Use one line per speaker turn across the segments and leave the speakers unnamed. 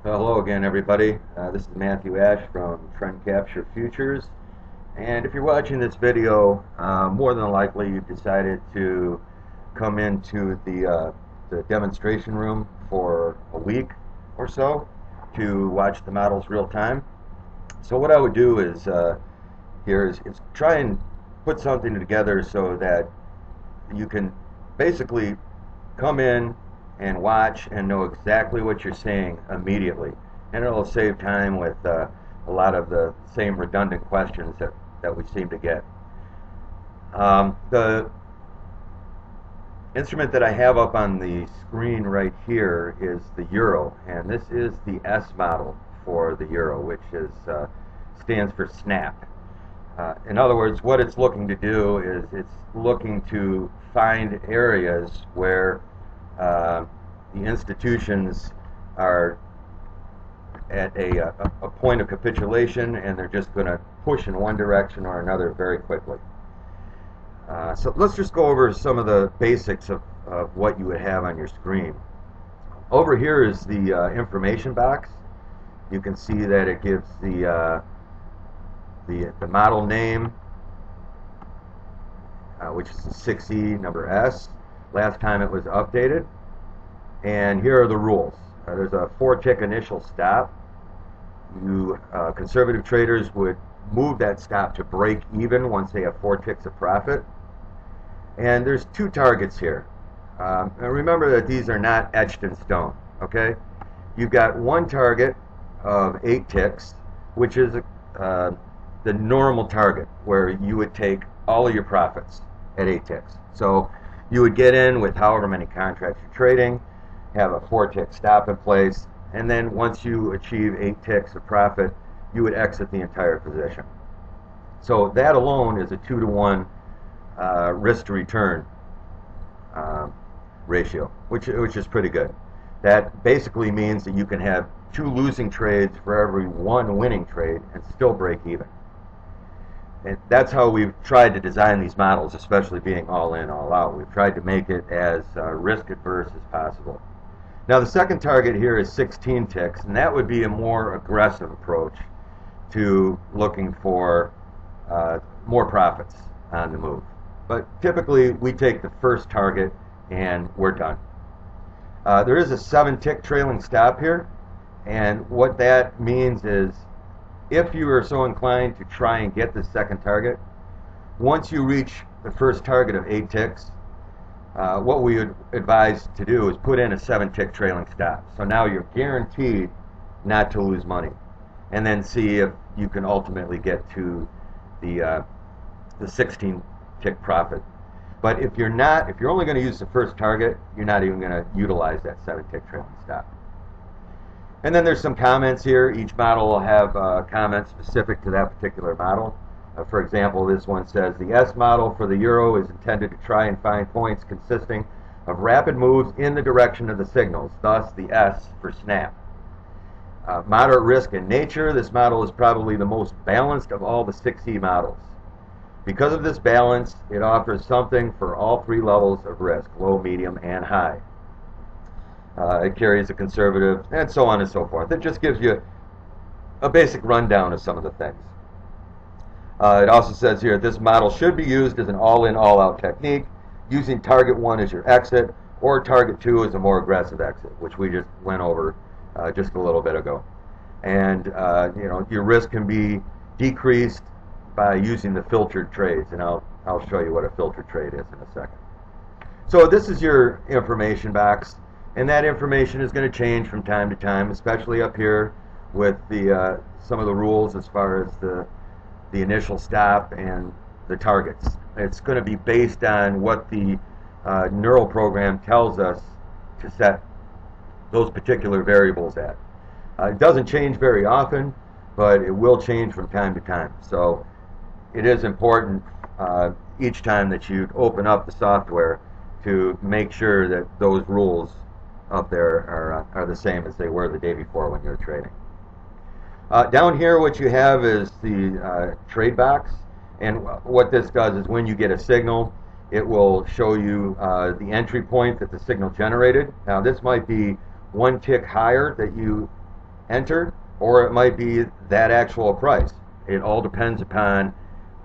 Hello again, everybody. This is Matthew Ash from Trend Capture Futures. And if you're watching this video, more than likely you've decided to come into the demonstration room for a week or so to watch the models real time. So what I would do is try and put something together so that you can basically come in and watch and know exactly what you're saying immediately. And it'll save time with a lot of the same redundant questions that we seem to get. The instrument that I have up on the screen right here is the Euro, and this is the S model for the Euro, which stands for SNAP. In other words, what it's looking to do is it's looking to find areas where the institutions are at a point of capitulation and they're just going to push in one direction or another very quickly. So let's just go over some of the basics of what you would have on your screen. Over here is the information box. You can see that it gives the model name, which is the 6E number S. Last time it was updated. And here are the rules. There's a 4-tick initial stop. Conservative traders would move that stop to break even once they have 4 ticks of profit. And there's 2 targets here. And remember that these are not etched in stone. Okay, you've got one target of 8 ticks, which is the normal target where you would take all of your profits at 8 ticks. So you would get in with however many contracts you're trading, have a 4-tick stop in place, and then once you achieve 8 ticks of profit, you would exit the entire position. So that alone is a 2-to-1 risk to return ratio, which is pretty good. That basically means that you can have 2 losing trades for every 1 winning trade and still break even. And that's how we've tried to design these models, especially being all in, all out. We've tried to make it as risk adverse as possible. Now the second target here is 16 ticks, and that would be a more aggressive approach to looking for more profits on the move. But typically we take the first target and we're done. There is a 7-tick trailing stop here, and what that means is if you are so inclined to try and get the second target, once you reach the first target of 8 ticks, what we would advise to do is put in a 7-tick trailing stop. So now you're guaranteed not to lose money, and then see if you can ultimately get to the 16-tick profit. But if you're only going to use the first target, you're not even going to utilize that 7-tick trailing stop. And then there's some comments here. Each model will have comments specific to that particular model. For example, this one says, the S model for the Euro is intended to try and find points consisting of rapid moves in the direction of the signals, thus the S for SNAP. Moderate risk in nature, this model is probably the most balanced of all the 6E models. Because of this balance, it offers something for all 3 levels of risk, low, medium, and high. It carries a conservative, and so on and so forth. It just gives you a basic rundown of some of the things. It also says here, this model should be used as an all-in, all-out technique, using target 1 as your exit, or target 2 as a more aggressive exit, which we just went over just a little bit ago. And your risk can be decreased by using the filtered trades, and I'll show you what a filtered trade is in a second. So this is your information box, and that information is going to change from time to time, especially up here with the some of the rules as far as the initial stop and the targets. It's going to be based on what the neural program tells us to set those particular variables at. It doesn't change very often, but it will change from time to time. So it is important each time that you open up the software to make sure that those rules up there are the same as they were the day before when you were trading. Down here what you have is the trade box, and what this does is when you get a signal, it will show you the entry point that the signal generated. Now this might be 1 tick higher that you enter, or it might be that actual price. It all depends upon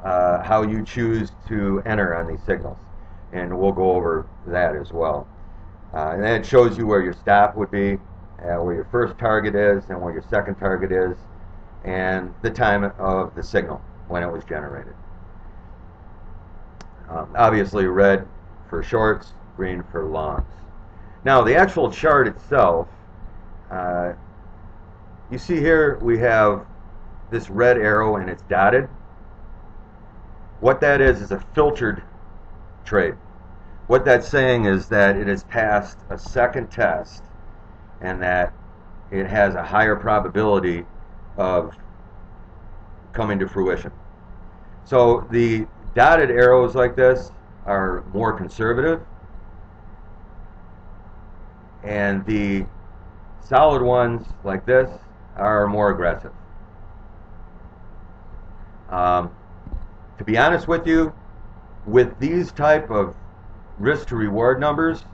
how you choose to enter on these signals, and we'll go over that as well. And then it shows you where your stop would be, where your first target is, and where your second target is, and the time of the signal when it was generated. Obviously red for shorts, green for longs. Now the actual chart itself, you see here we have this red arrow and it's dotted. What that is a filtered trade. What that's saying is that it has passed a second test and that it has a higher probability of coming to fruition. So the dotted arrows like this are more conservative, and the solid ones like this are more aggressive. To be honest with you, with these type of risk to reward numbers,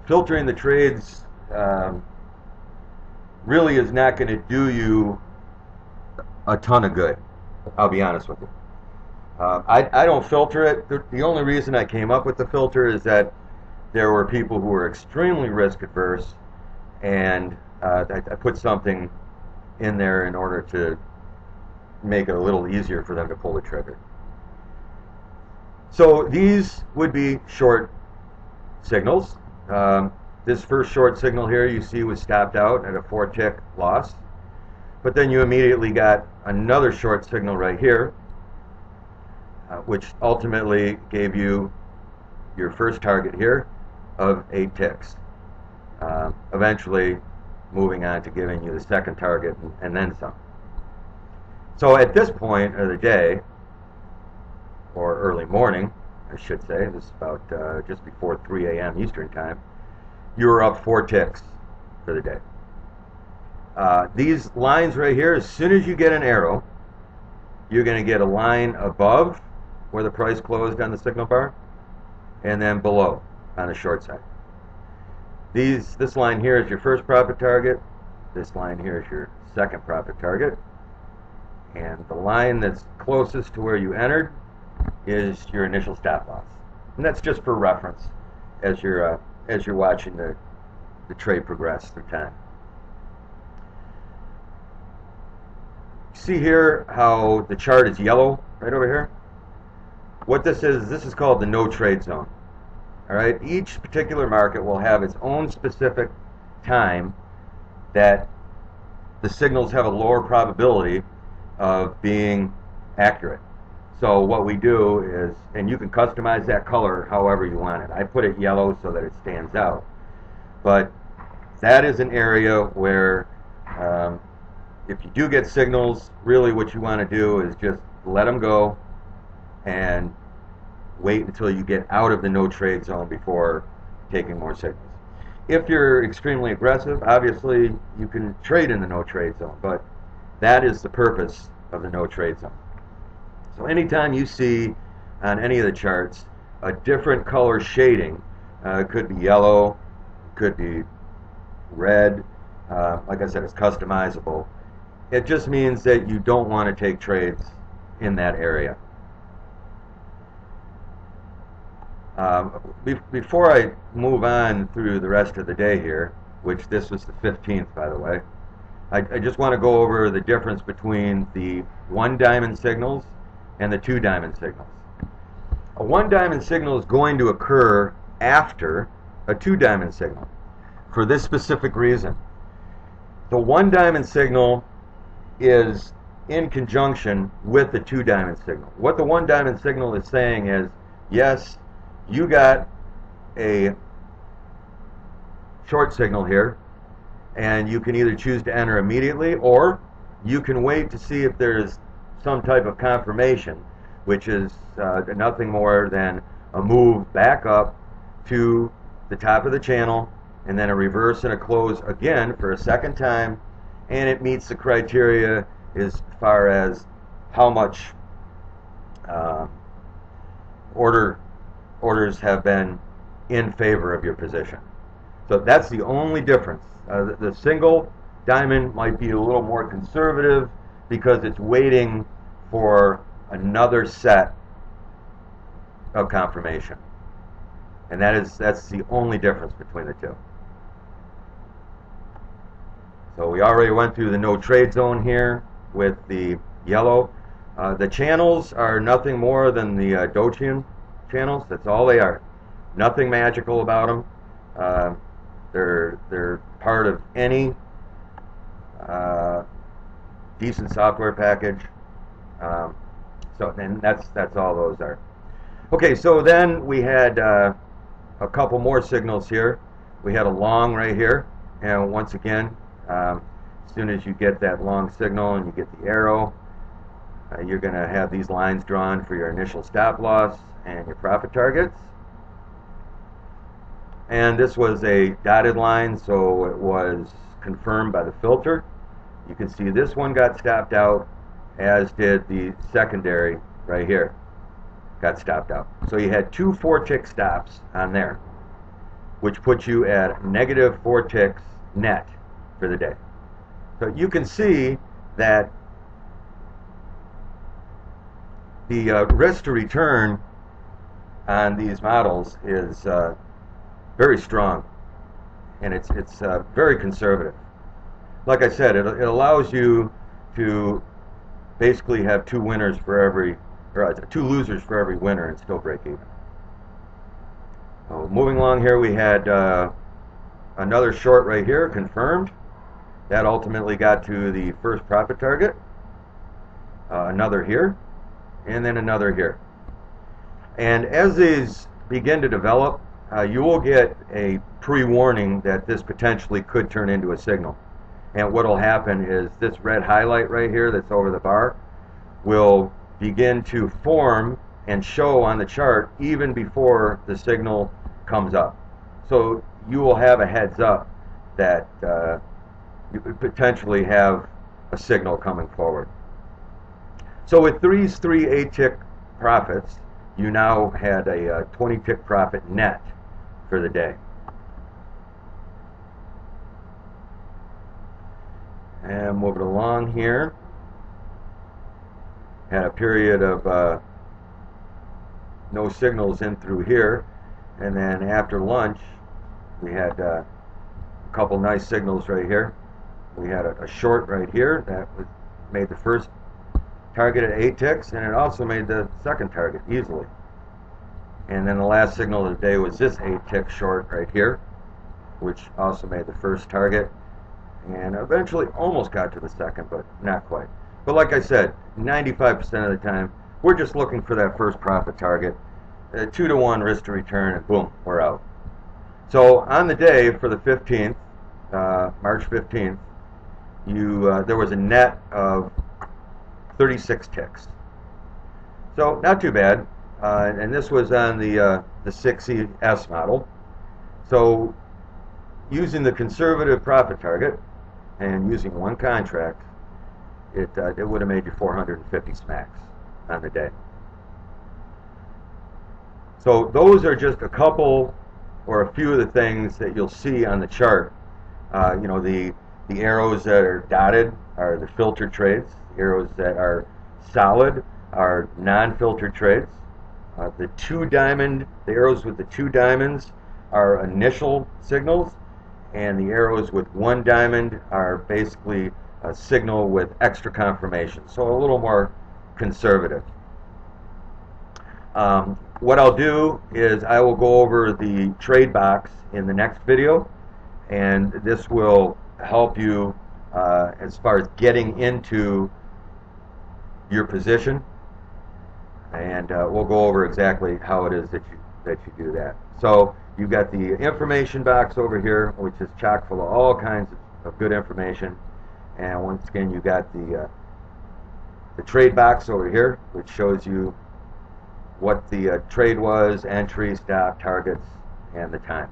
filtering the trades really is not going to do you a ton of good. I'll be honest with you. I don't filter it. The only reason I came up with the filter is that there were people who were extremely risk adverse, and I put something in there in order to make it a little easier for them to pull the trigger. So these would be short signals. This first short signal here you see was stopped out at a 4-tick loss, but then you immediately got another short signal right here, which ultimately gave you your first target here of 8 ticks, eventually moving on to giving you the second target and then some. So at this point of the day, or early morning, I should say, this is about just before 3 a.m. Eastern time, you were up 4 ticks for the day. These lines right here, as soon as you get an arrow, you're going to get a line above where the price closed on the signal bar, and then below on the short side. This line here is your first profit target. This line here is your second profit target. And the line that's closest to where you entered is your initial stop loss. And that's just for reference as you're watching the trade progress through time. See here how the chart is yellow right over here? What this is called the no trade zone. All right, each particular market will have its own specific time that the signals have a lower probability of being accurate. So what we do is, and you can customize that color however you want it. I put it yellow so that it stands out. But that is an area where if you do get signals, really what you want to do is just let them go and wait until you get out of the no trade zone before taking more signals. If you're extremely aggressive, obviously you can trade in the no trade zone, but that is the purpose of the no trade zone. So anytime you see on any of the charts a different color shading, it could be yellow, could be red, like I said, it's customizable. It just means that you don't want to take trades in that area. Before I move on through the rest of the day here, which this was the 15th, by the way, I just want to go over the difference between the 1 diamond signals and the 2 diamond signals. A 1 diamond signal is going to occur after a 2 diamond signal for this specific reason. The 1 diamond signal is in conjunction with the 2 diamond signal. What the 1 diamond signal is saying is, yes, you got a short signal here, and you can either choose to enter immediately, or you can wait to see if there's some type of confirmation, which is nothing more than a move back up to the top of the channel, and then a reverse and a close again for a second time, and it meets the criteria as far as how much orders have been in favor of your position. So that's the only difference. The single diamond might be a little more conservative because it's waiting for another set of confirmation. And that's the only difference between the two. So we already went through the no trade zone here with the yellow. The channels are nothing more than the Dochian channels. That's all they are. Nothing magical about them. They're part of any decent software package. So then that's all those are. Okay, so then we had a couple more signals here. We had a long right here, and once again, as soon as you get that long signal and you get the arrow, you're going to have these lines drawn for your initial stop loss and your profit targets. And this was a dotted line, so it was confirmed by the filter. You can see this one got stopped out, as did the secondary right here. Got stopped out. So you had 2 4-tick stops on there, which puts you at negative 4 ticks net for the day. So you can see that the risk to return on these models is very strong, and it's very conservative. Like I said, it allows you to basically have 2 winners for every, or 2 losers for every winner and still break even. So moving along here, we had another short right here, confirmed. That ultimately got to the first profit target. Another here, and then another here. And as these begin to develop, you will get a pre-warning that this potentially could turn into a signal. And what will happen is this red highlight right here that's over the bar will begin to form and show on the chart even before the signal comes up. So you will have a heads up that you could potentially have a signal coming forward. So with these 3 8-tick profits, you now had a 20-tick profit net for the day. And moving along here, had a period of no signals in through here, and then after lunch we had a couple nice signals right here. We had a short right here that made the first target at 8 ticks, and it also made the second target easily. And then the last signal of the day was this 8-tick short right here, which also made the first target, and eventually almost got to the second, but not quite. But like I said, 95% of the time, we're just looking for that first profit target, 2-to-1 risk to return, and boom, we're out. So on the day for the 15th, March 15th, there was a net of 36 ticks. So not too bad. And this was on the 6ES model. So using the conservative profit target and using 1 contract, it would have made you 450 smacks on the day. So those are just a couple or a few of the things that you'll see on the chart. You know, the arrows that are dotted are the filtered trades. The arrows that are solid are non-filtered trades. The arrows with the 2 diamonds are initial signals, and the arrows with 1 diamond are basically a signal with extra confirmation, so a little more conservative. What I'll do is I will go over the trade box in the next video, and this will help you as far as getting into your position, and we'll go over exactly how it is that you do that. So you've got the information box over here, which is chock full of all kinds of good information, and once again you got the trade box over here, which shows you what the trade was, entry, stop, targets, and the time.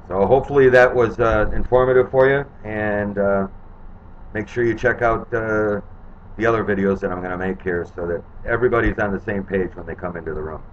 So hopefully that was informative for you, and make sure you check out the other videos that I'm going to make here so that everybody's on the same page when they come into the room.